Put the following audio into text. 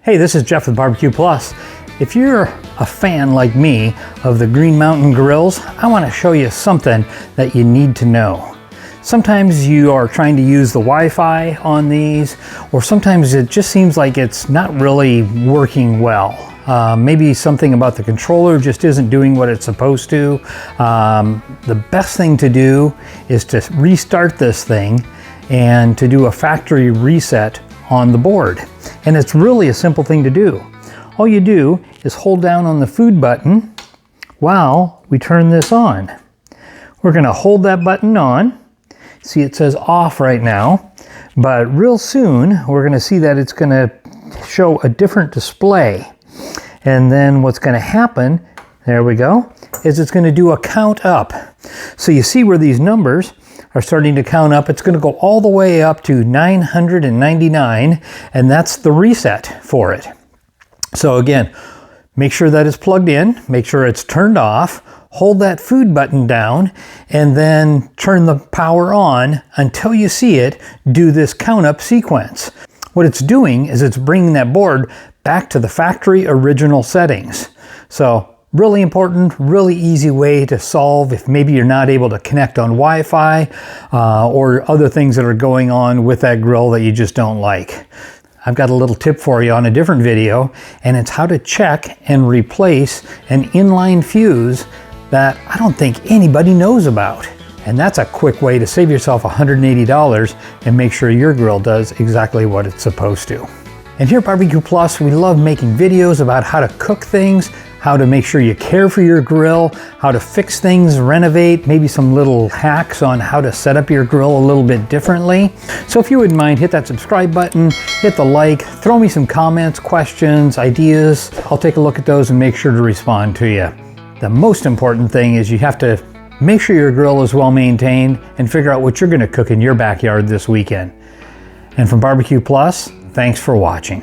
Hey, this is Jeff with Barbecue Plus. If you're a fan like me of the Green Mountain grills, I want to show you something that you need to know. Sometimes you are trying to use the Wi-Fi on these, or sometimes it just seems like it's not really working well. Maybe something about the controller just isn't doing what it's supposed to. The best thing to do is to restart this thing and to do a factory reset on the board. And it's really a simple thing to do. All you do is hold down on the food button while we turn this on. We're going to hold that button on. See, it says off right now, but real soon we're going to see that it's going to show a different display. And then what's going to happen, there we go, is it's going to do a count up. So you see where these numbers are starting to count up. It's going to go all the way up to 999, and that's the reset for it. So again, make sure that it's plugged in, make sure it's turned off, hold that food button down, and then turn the power on until you see it do this count up sequence. What it's doing is it's bringing that board back to the factory original settings. So really important, really easy way to solve if maybe you're not able to connect on Wi-Fi or other things that are going on with that grill that you just don't like. I've got a little tip for you on a different video, and it's how to check and replace an inline fuse that I don't think anybody knows about. And that's a quick way to save yourself $180 and make sure your grill does exactly what it's supposed to. And here at Barbecue Plus, we love making videos about how to cook things, how to make sure you care for your grill, how to fix things, renovate, maybe some little hacks on how to set up your grill a little bit differently. So if you wouldn't mind, hit that subscribe button, hit the like, throw me some comments, questions, ideas. I'll take a look at those and make sure to respond to you. The most important thing is you have to make sure your grill is well maintained and figure out what you're going to cook in your backyard this weekend. And from Barbecue Plus, thanks for watching.